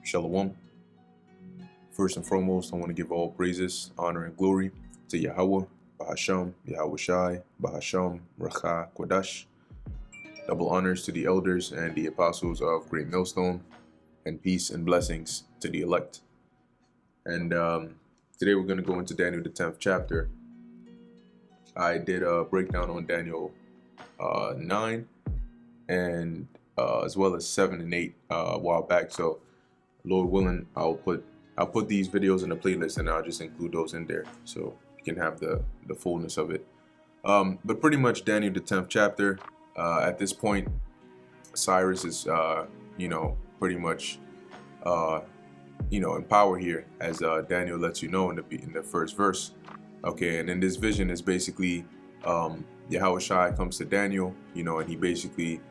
Shalom. First and foremost, I want to give all praises, honor, and glory to Yahweh, Bahasham, Yahweh Shai, Bahasham, Racha, Kodash. Double honors to the elders and the apostles of Great Millstone, and peace and blessings to the elect. And today we're going to go into Daniel, the 10th chapter. I did a breakdown on Daniel 9 and as well as 7 and 8 a while back. So Lord willing, I'll put these videos in the playlist and I'll just include those in there so you can have the fullness of it. But pretty much Daniel, the 10th chapter, at this point, Cyrus is, pretty much, in power here, as Daniel lets you know in the first verse. Okay, and then this vision is basically Yahweh Shai comes to Daniel, and he basically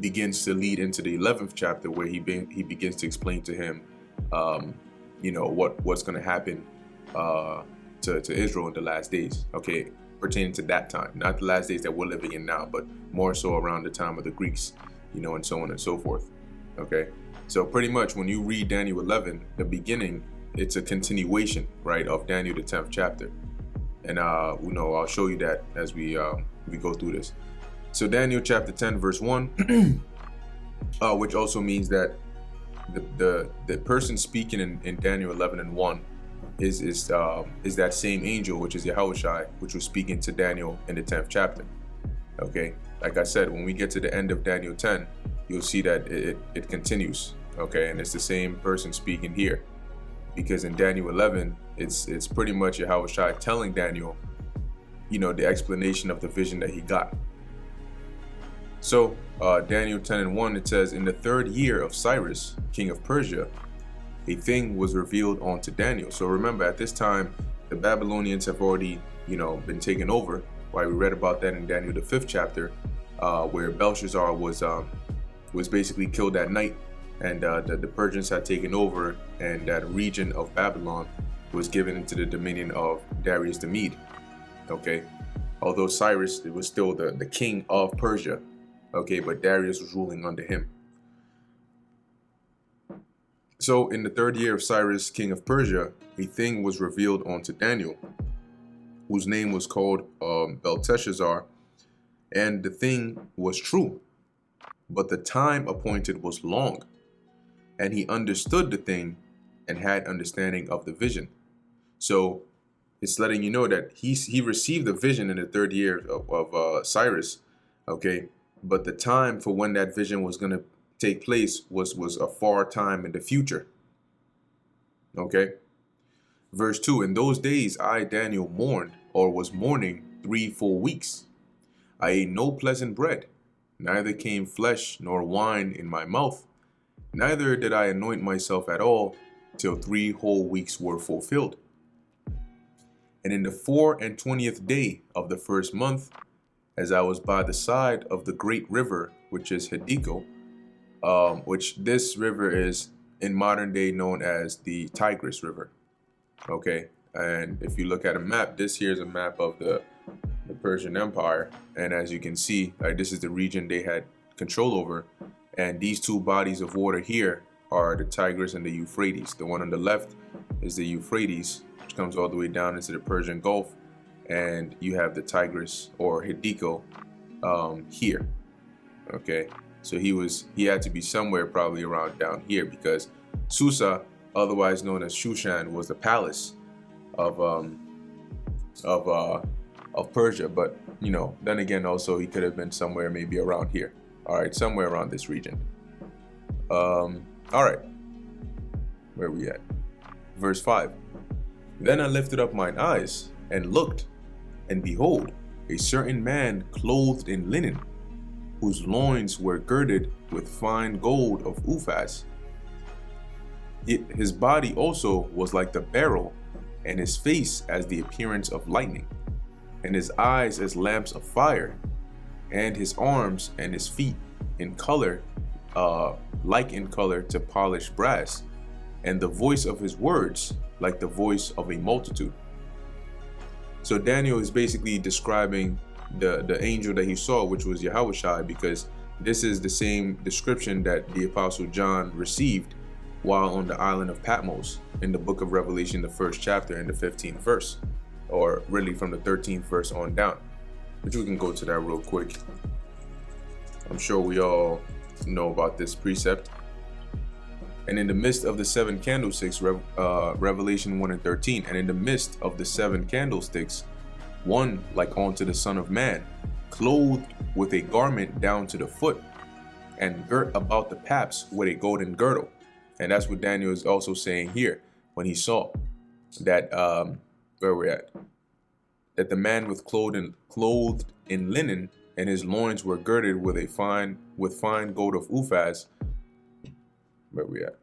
begins to lead into the 11th chapter where he begins to explain to him, what's going to happen to Israel in the last days. Okay, pertaining to that time, not the last days that we're living in now, but more so around the time of the Greeks, and so on and so forth. Okay, so pretty much when you read Daniel 11, the beginning, it's a continuation, right, of Daniel the 10th chapter, and I'll show you that as we go through this. So Daniel chapter 10 verse 1, which also means that the person speaking in Daniel 11 and 1 is that same angel, which is Yahweh Shai, which was speaking to Daniel in the 10th chapter. Okay, like I said, when we get to the end of Daniel 10, you'll see that it continues. Okay, and it's the same person speaking here, because in Daniel 11, it's pretty much Yahweh Shai telling Daniel, the explanation of the vision that he got. So Daniel 10 and 1, it says, in the 3rd year of Cyrus, king of Persia, a thing was revealed unto Daniel. So remember, at this time, the Babylonians have already, been taken over. Why we read about that in Daniel the 5th chapter, where Belshazzar was basically killed that night, and the Persians had taken over, and that region of Babylon was given into the dominion of Darius the Mede. Okay, although Cyrus was still the king of Persia. Okay, but Darius was ruling under him. So in the 3rd year of Cyrus, king of Persia, a thing was revealed unto Daniel, whose name was called Belteshazzar, and the thing was true, but the time appointed was long, and he understood the thing and had understanding of the vision. So it's letting you know that he received the vision in the 3rd year of Cyrus, okay, but the time for when that vision was going to take place was a far time in the future. Okay. Verse 2, in those days I, Daniel, mourned, or was mourning 3 full weeks. I ate no pleasant bread, neither came flesh nor wine in my mouth, neither did I anoint myself at all, till 3 whole weeks were fulfilled. And in the 24th day of the 1st month, as I was by the side of the great river, which is Hiddekel, which this river is in modern day known as the Tigris River. Okay, and if you look at a map, this here is a map of the Persian Empire, and as you can see, this is the region they had control over, and these 2 bodies of water here are the Tigris and the Euphrates. The one on the left is the Euphrates, which comes all the way down into the Persian Gulf, and you have the Tigris or Hiddekel here. Okay, so he had to be somewhere probably around down here, because Susa, otherwise known as Shushan, was the palace of Persia. But then again, also he could have been somewhere maybe around here. All right, somewhere around this region. All right, where are we at? Verse 5. Then I lifted up mine eyes and looked, and behold, a certain man clothed in linen, whose loins were girded with fine gold of Uphaz. His body also was like the beryl, and his face as the appearance of lightning, and his eyes as lamps of fire, and his arms and his feet in color, like in color to polished brass, and the voice of his words like the voice of a multitude. So Daniel is basically describing the angel that he saw, which was Yahweh Shai, because This is the same description that the Apostle John received while on the island of Patmos in the book of Revelation, the 1st chapter and the 15th verse, or really from the 13th verse on down, which we can go to that real quick. I'm sure we all know about this precept. And in the midst of the 7 candlesticks, Revelation 1 and 13, and in the midst of the 7 candlesticks, one like unto the Son of Man, clothed with a garment down to the foot, and girt about the paps with a golden girdle. And that's what Daniel is also saying here when he saw that, where we're at, that the man was clothed in linen, and his loins were girded with fine gold of Uphaz. Where we at?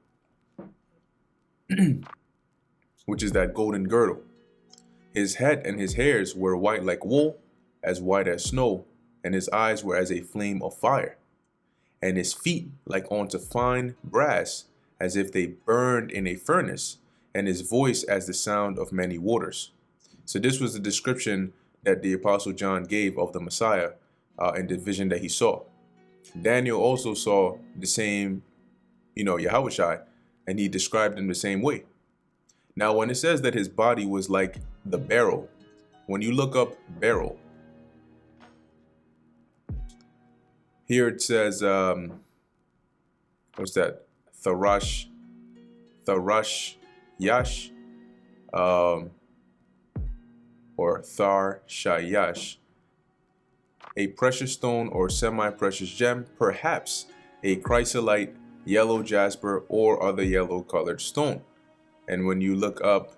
Which is that golden girdle. His head and his hairs were white like wool, as white as snow, and his eyes were as a flame of fire, and his feet like unto fine brass, as if they burned in a furnace, and his voice as the sound of many waters. So this was the description that the Apostle John gave of the Messiah in the vision that he saw. Daniel also saw the same, Yahushua, and he described him the same way. Now, when it says that his body was like the beryl, when you look up beryl, here it says, what's that? Tharash Yash, or Thar Shayash, a precious stone or semi-precious gem, perhaps a chrysolite, yellow jasper, or other yellow colored stone. And when you look up,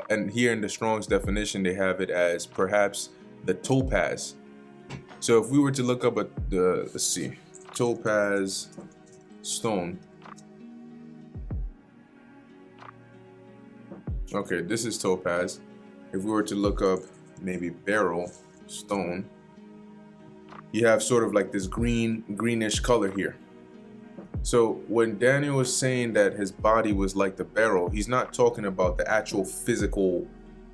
and here in the Strong's definition, they have it as perhaps the topaz. So if we were to look up let's see, topaz stone. Okay, this is topaz. If we were to look up maybe beryl stone, you have sort of like this greenish color here. So when Daniel is saying that his body was like the beryl, he's not talking about the actual physical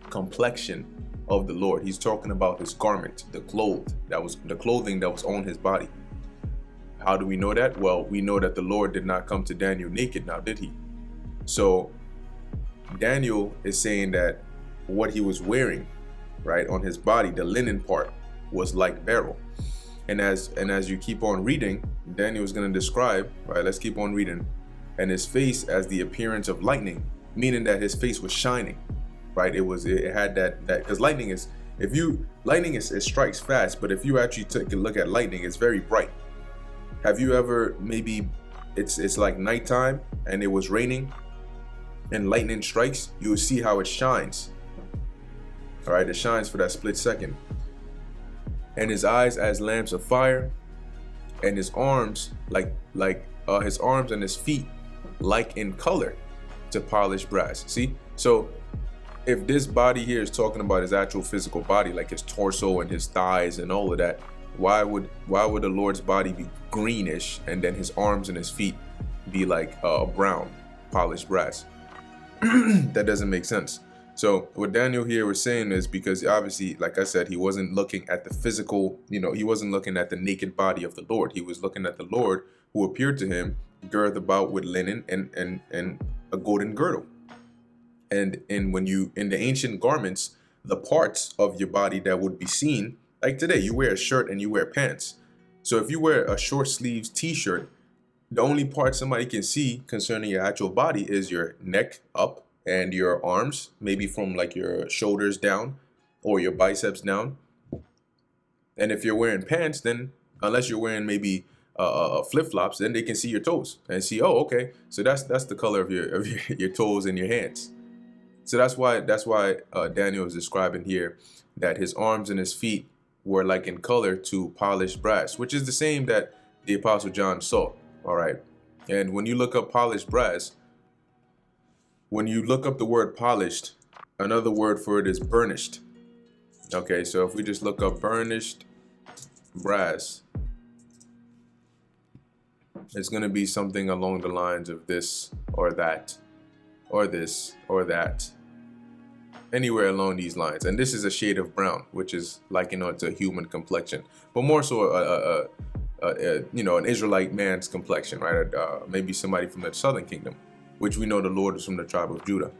complexion of the Lord. He's talking about his garment, the clothing that was on his body. How do we know that? Well, we know that the Lord did not come to Daniel naked, now did he? So Daniel is saying that what he was wearing, right, on his body, the linen part, was like beryl. And as you keep on reading, Daniel is going to describe, right, let's keep on reading, and his face as the appearance of lightning, meaning that his face was shining, right? It had that because lightning it strikes fast, but if you actually take a look at lightning, it's very bright. Have you ever, maybe it's like nighttime and it was raining and lightning strikes, you will see how it shines. All right, it shines for that split second. And his eyes as lamps of fire, and his arms his arms and his feet like in color to polished brass. See, so if this body here is talking about his actual physical body, like his torso and his thighs and all of that, why would the Lord's body be greenish and then his arms and his feet be like brown, polished brass? That doesn't make sense. So what Daniel here was saying is, because obviously, like I said, he wasn't looking at the physical, he wasn't looking at the naked body of the Lord. He was looking at the Lord who appeared to him, girded about with linen and a golden girdle. And when you, in the ancient garments, the parts of your body that would be seen, like today, you wear a shirt and you wear pants. So if you wear a short sleeves t-shirt, the only part somebody can see concerning your actual body is your neck up and your arms, maybe from like your shoulders down or your biceps down. And if you're wearing pants, then unless you're wearing maybe flip-flops, then they can see your toes and see, oh, okay, so that's the color of your toes and your hands. So that's why Daniel is describing here that his arms and his feet were like in color to polished brass, which is the same that the Apostle John saw. All right, and when you look up polished brass, when you look up the word polished, another word for it is burnished. Okay, so if we just look up burnished brass, it's going to be something along the lines of this or that, or this or that, anywhere along these lines. And this is a shade of brown, which is likened to a human complexion, but more so an Israelite man's complexion, right? Maybe somebody from the southern kingdom, which we know the Lord is from the tribe of Judah.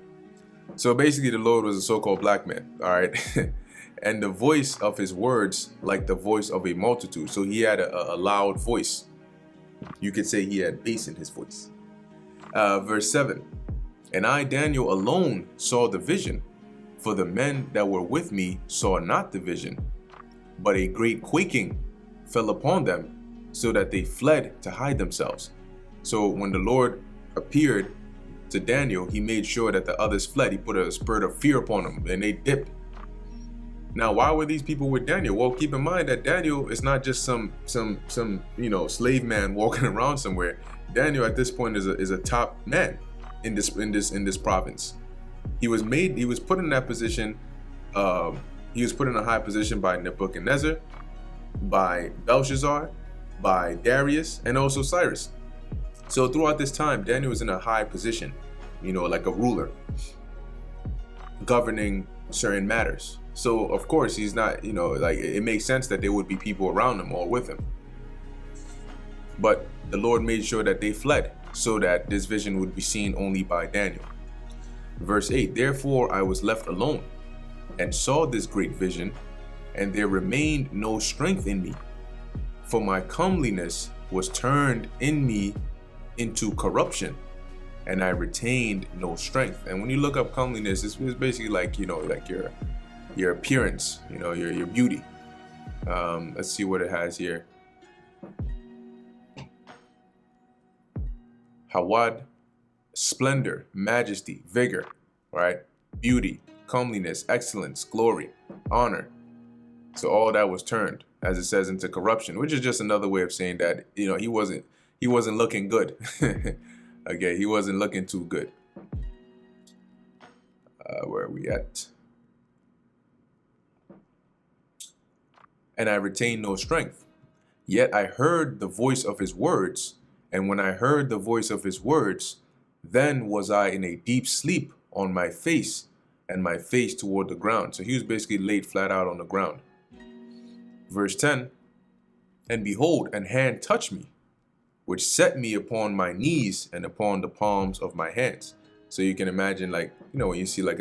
So basically, the Lord was a so-called black man, all right? And the voice of his words like the voice of a multitude. So he had a loud voice. You could say he had bass in his voice. Verse 7, and I, Daniel, alone saw the vision, for the men that were with me saw not the vision, but a great quaking fell upon them, so that they fled to hide themselves. So when the Lord appeared to Daniel, he made sure that the others fled. He put a spirit of fear upon them, and they dipped. Now, why were these people with Daniel? Well, keep in mind that Daniel is not just some slave man walking around somewhere. Daniel at this point is a top man in this province. He was put in that position. He was put in a high position by Nebuchadnezzar, by Belshazzar, by Darius, and also Cyrus. So throughout this time, Daniel was in a high position, like a ruler, governing certain matters. So of course he's not, it makes sense that there would be people around him or with him. But the Lord made sure that they fled, so that this vision would be seen only by Daniel. Verse 8, therefore I was left alone, and saw this great vision, and there remained no strength in me, for my comeliness was turned in me into corruption, and I retained no strength. And when you look up comeliness, it's basically like your appearance, your beauty. Let's see what it has here. Hawad, splendor, majesty, vigor, right? Beauty, comeliness, excellence, glory, honor. So all that was turned, as it says, into corruption, which is just another way of saying that, he wasn't looking good. Okay, he wasn't looking too good. Where are we at? And I retained no strength. Yet I heard the voice of his words, and when I heard the voice of his words, then was I in a deep sleep on my face, and my face toward the ground. So he was basically laid flat out on the ground. Verse 10, and behold, an hand touched me, which set me upon my knees and upon the palms of my hands. So you can imagine, when you see like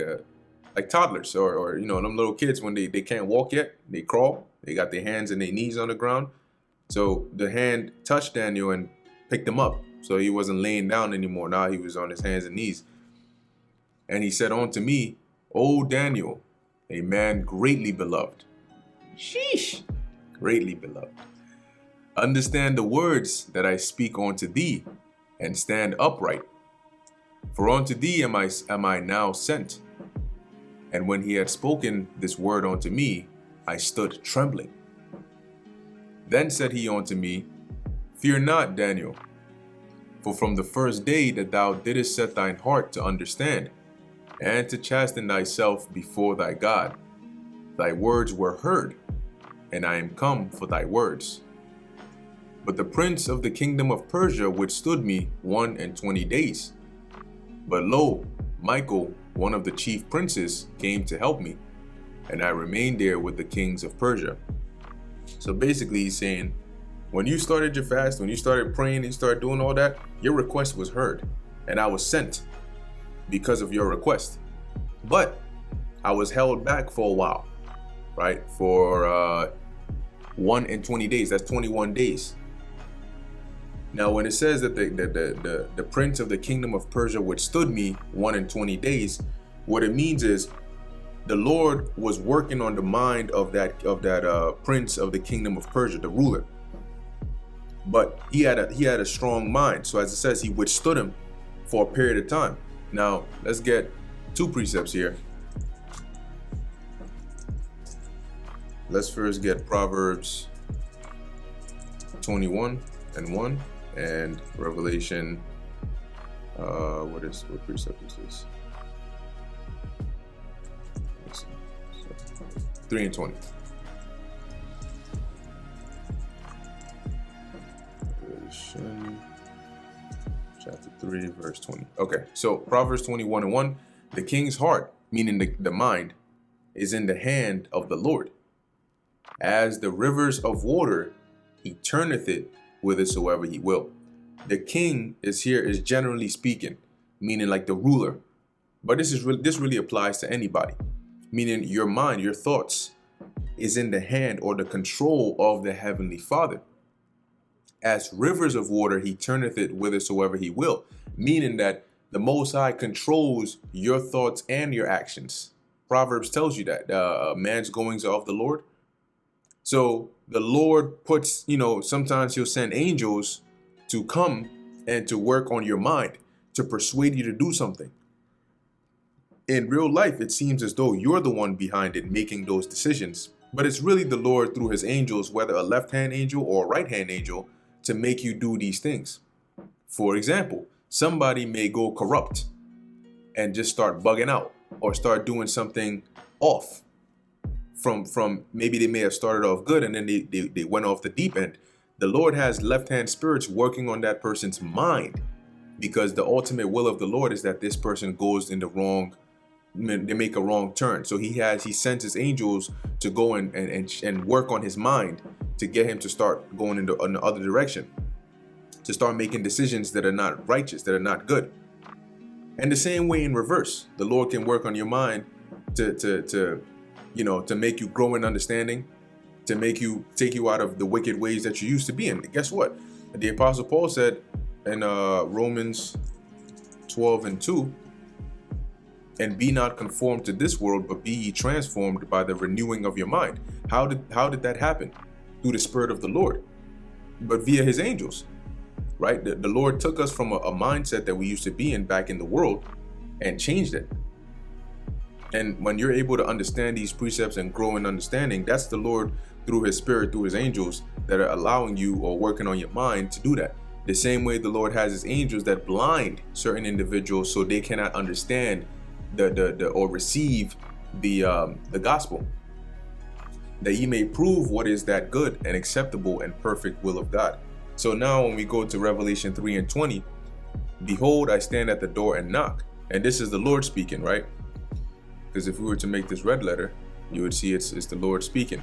toddlers or them little kids when they can't walk yet, they crawl, they got their hands and their knees on the ground. So the hand touched Daniel and picked him up. So he wasn't laying down anymore. Now he was on his hands and knees. And he said unto me, O Daniel, a man greatly beloved. Sheesh, greatly beloved. Understand the words that I speak unto thee, and stand upright. For unto thee am I now sent. And when he had spoken this word unto me, I stood trembling. Then said he unto me, fear not, Daniel, for from the first day that thou didst set thine heart to understand, and to chasten thyself before thy God, thy words were heard, and I am come for thy words. But the prince of the kingdom of Persia withstood me 21 days. But lo, Michael, one of the chief princes, came to help me, and I remained there with the kings of Persia. So basically he's saying, when you started your fast, when you started praying and you started doing all that, your request was heard, and I was sent because of your request. But I was held back for a while, right? For 21 days, that's 21 days. Now, when it says that the prince of the kingdom of Persia withstood me 21 days, what it means is the Lord was working on the mind of that prince of the kingdom of Persia, the ruler. But he had a strong mind. So as it says, he withstood him for a period of time. Now, let's get two precepts here. Let's first get Proverbs 21:1 and Revelation, what precept is this? 3:20. Revelation chapter 3, verse 20. Okay, so Proverbs 21:1, the king's heart, meaning the mind, is in the hand of the Lord. As the rivers of water, he turneth it whithersoever he will. The king is here is generally speaking, meaning like the ruler. But this really applies to anybody, meaning your mind, your thoughts is in the hand or the control of the heavenly Father. As rivers of water, he turneth it whithersoever he will, meaning that the Most High controls your thoughts and your actions. Proverbs tells you that man's goings are of the Lord. So the Lord puts, sometimes he'll send angels to come and to work on your mind, to persuade you to do something. In real life, it seems as though you're the one behind it, making those decisions. But it's really the Lord through his angels, whether a left-hand angel or a right-hand angel, to make you do these things. For example, somebody may go corrupt and just start bugging out or start doing something off from maybe they may have started off good and then they went off the deep end. The Lord has left-hand spirits working on that person's mind, because the ultimate will of the Lord is that this person goes in the wrong, they make a wrong turn. So he sends his angels to go and work on his mind to get him to start going in the other direction, to start making decisions that are not righteous, that are not good. And the same way in reverse, the Lord can work on your mind to make you grow in understanding, to take you out of the wicked ways that you used to be in. And guess what? The Apostle Paul said in Romans 12:2, and be not conformed to this world, but be ye transformed by the renewing of your mind. How did that happen? Through the Spirit of the Lord, but via his angels, right? The Lord took us from a mindset that we used to be in back in the world and changed it. And when you're able to understand these precepts and grow in understanding, that's the Lord through his Spirit, through his angels that are allowing you or working on your mind to do that. The same way the Lord has his angels that blind certain individuals so they cannot understand or receive the gospel, that ye may prove what is that good and acceptable and perfect will of God. So now when we go to Revelation 3:20, behold, I stand at the door and knock. And this is the Lord speaking, right? Because if we were to make this red letter, you would see it's the Lord speaking.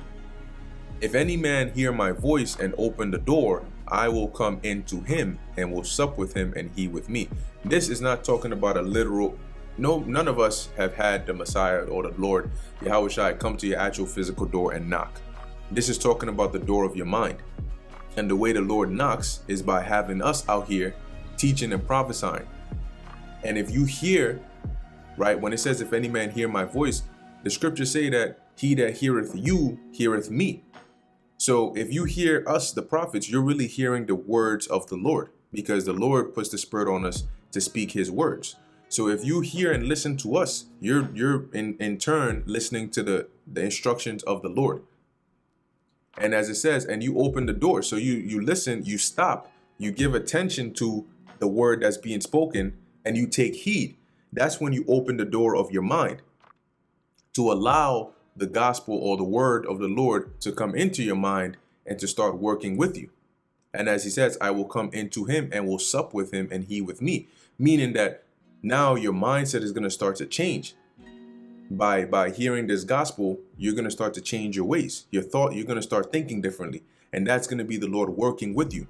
If any man hear my voice and open the door, I will come into him and will sup with him and he with me. This is not talking about a literal, none of us have had the Messiah or the Lord Yahushua come to your actual physical door and knock. This is talking about the door of your mind. And the way the Lord knocks is by having us out here teaching and prophesying. And if you hear, right, when it says, if any man hear my voice, the scriptures say that he that heareth you heareth me. So if you hear us, the prophets, you're really hearing the words of the Lord, because the Lord puts the Spirit on us to speak his words. So if you hear and listen to us, you're in turn listening to the instructions of the Lord. And as it says, and you open the door. So you listen, you stop, you give attention to the word that's being spoken, and you take heed. That's when you open the door of your mind to allow the gospel or the word of the Lord to come into your mind and to start working with you. And as he says, I will come into him and will sup with him and he with me. Meaning that now your mindset is going to start to change. By hearing this gospel, you're going to start to change your ways. You're going to start thinking differently. And that's going to be the Lord working with you.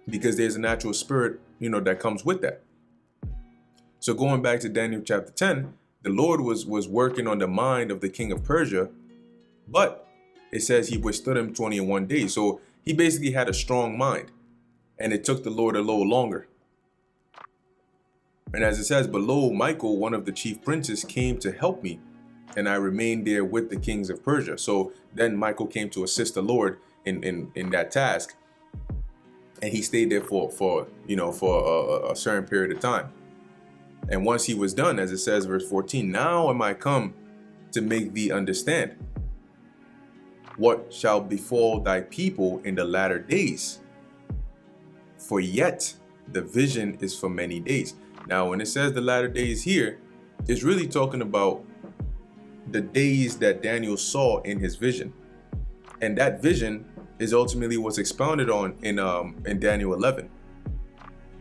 Because there's a natural spirit, that comes with that. So going back to Daniel chapter 10, the Lord was working on the mind of the king of Persia, but it says he withstood him 21 days. So he basically had a strong mind, and it took the Lord a little longer. And as it says, below Michael, one of the chief princes, came to help me, and I remained there with the kings of Persia. So then Michael came to assist the Lord in that task, and he stayed there for a certain period of time. And once he was done, as it says, verse 14, now am I come to make thee understand what shall befall thy people in the latter days. For yet the vision is for many days. Now, when it says the latter days here, it's really talking about the days that Daniel saw in his vision. And that vision is ultimately what's expounded on in Daniel 11.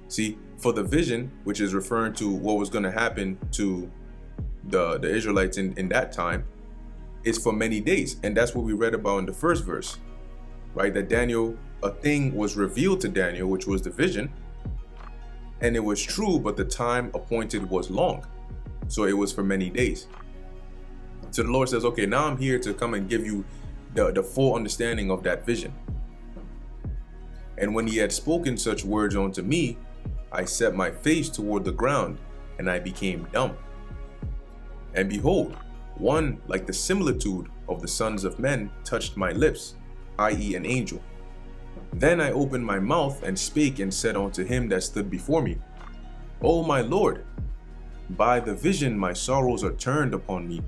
See, for the vision, which is referring to what was going to happen to the Israelites in that time, is for many days. And that's what we read about in the first verse, right? That Daniel, a thing was revealed to Daniel, which was the vision, and it was true, but the time appointed was long. So it was for many days. So the Lord says, okay, now I'm here to come and give you the full understanding of that vision. And when he had spoken such words unto me, I set my face toward the ground, and I became dumb. And behold, one like the similitude of the sons of men touched my lips, i.e. an angel. Then I opened my mouth and spake and said unto him that stood before me, O my Lord, by the vision my sorrows are turned upon me,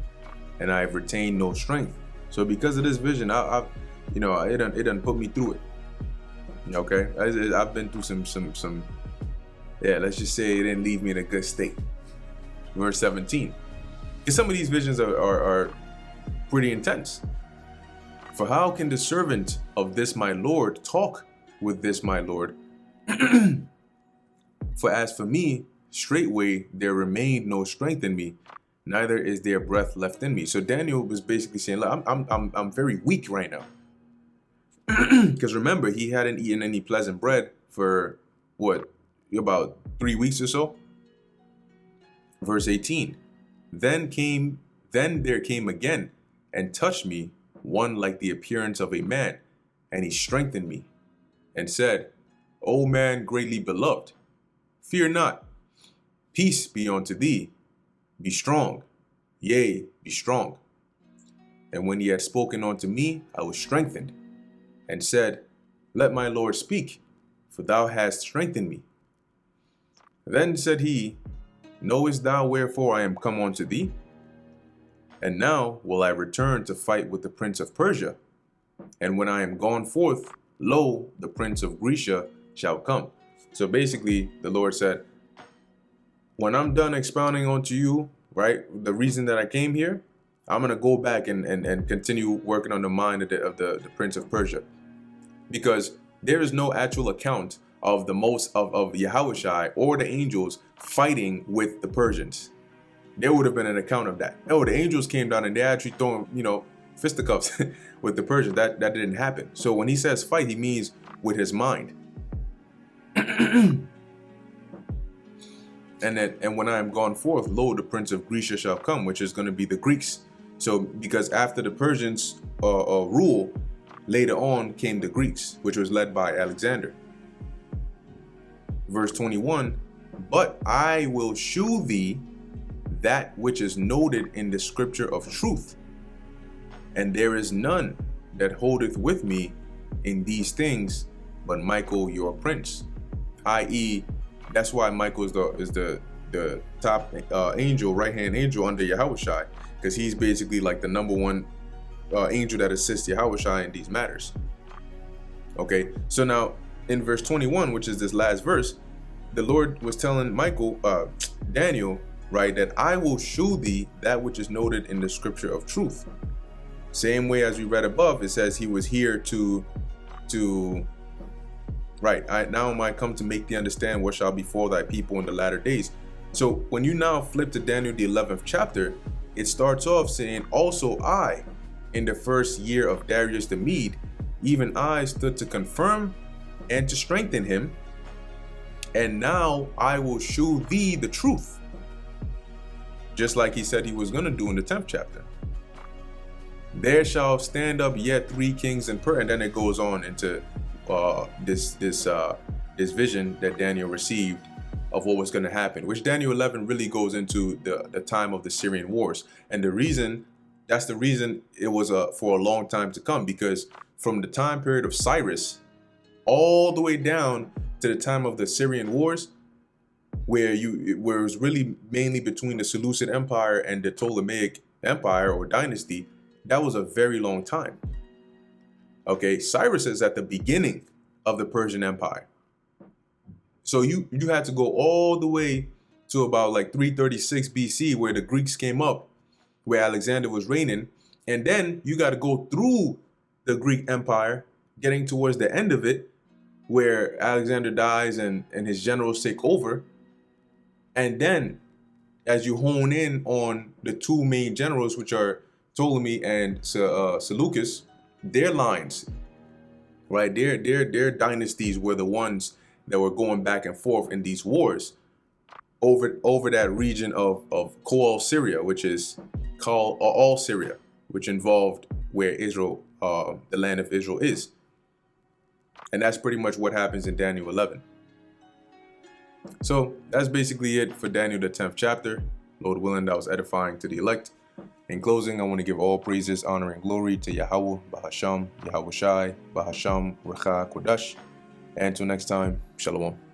and I have retained no strength. So because of this vision, it done put me through it. Okay, I've been through some. Yeah, let's just say it didn't leave me in a good state. Verse 17. Because some of these visions are pretty intense. For how can the servant of this my Lord talk with this my Lord? For as for me, straightway there remained no strength in me, neither is there breath left in me. So Daniel was basically saying, look, I'm very weak right now. Because remember, he hadn't eaten any pleasant bread for about 3 weeks or so. Verse 18. Then there came again and touched me one like the appearance of a man, and he strengthened me and said, O man greatly beloved, fear not, peace be unto thee, be strong, yea, be strong. And when he had spoken unto me, I was strengthened, and said, Let my Lord speak, for thou hast strengthened me. Then said he, Knowest thou wherefore I am come unto thee? And now will I return to fight with the prince of Persia. And when I am gone forth, lo, the prince of Grecia shall come. So basically, the Lord said, when I'm done expounding unto you, right, the reason that I came here, I'm going to go back and continue working on the mind of the prince of Persia. Because there is no actual account of the most of Yahushai or the angels fighting with the Persians. There would have been an account of that. Oh, the angels came down and they actually throwing, fisticuffs with the Persians. That didn't happen. So when he says fight, he means with his mind. And when I am gone forth, lo, the prince of Grecia shall come, which is going to be the Greeks. So because after the Persians rule, later on came the Greeks, which was led by Alexander. Verse 21, but I will shew thee that which is noted in the scripture of truth, and there is none that holdeth with me in these things but Michael your prince. I.e., that's why Michael is the top angel, right-hand angel under Yahushai, because he's basically like the number one angel that assists Yahushai in these matters. Okay, so now in verse 21, which is this last verse, the Lord was telling Daniel, right, that I will shew thee that which is noted in the scripture of truth. Same way as we read above, it says he was here now am I come to make thee understand what shall befall thy people in the latter days. So when you now flip to Daniel the 11th chapter, it starts off saying, also I, in the first year of Darius the Mede, even I stood to confirm and to strengthen him, and now I will shew thee the truth. Just like he said he was going to do in the 10th chapter. There shall stand up yet 3 kings in Persia, and then it goes on into this vision that Daniel received of what was going to happen, which Daniel 11 really goes into the time of the Syrian wars. And that's the reason it was for a long time to come, because from the time period of Cyrus all the way down to the time of the Syrian wars, where it was really mainly between the Seleucid Empire and the Ptolemaic Empire or dynasty, that was a very long time. Okay, Cyrus is at the beginning of the Persian Empire. So you had to go all the way to about like 336 BC, where the Greeks came up, where Alexander was reigning. And then you got to go through the Greek Empire, getting towards the end of it, where Alexander dies and his generals take over. And then as you hone in on the 2 main generals, which are Ptolemy and Seleucus, their lines, right? Their dynasties were the ones that were going back and forth in these wars over that region of Coal Syria, which is called all Syria, which involved where Israel, the land of Israel is. And that's pretty much what happens in Daniel 11. So that's basically it for Daniel, the 10th chapter. Lord willing, that was edifying to the elect. In closing, I want to give all praises, honor, and glory to Yahweh, Bahasham, Yahweh Shai, Bahasham, Recha, Kodash. And until next time, Shalom.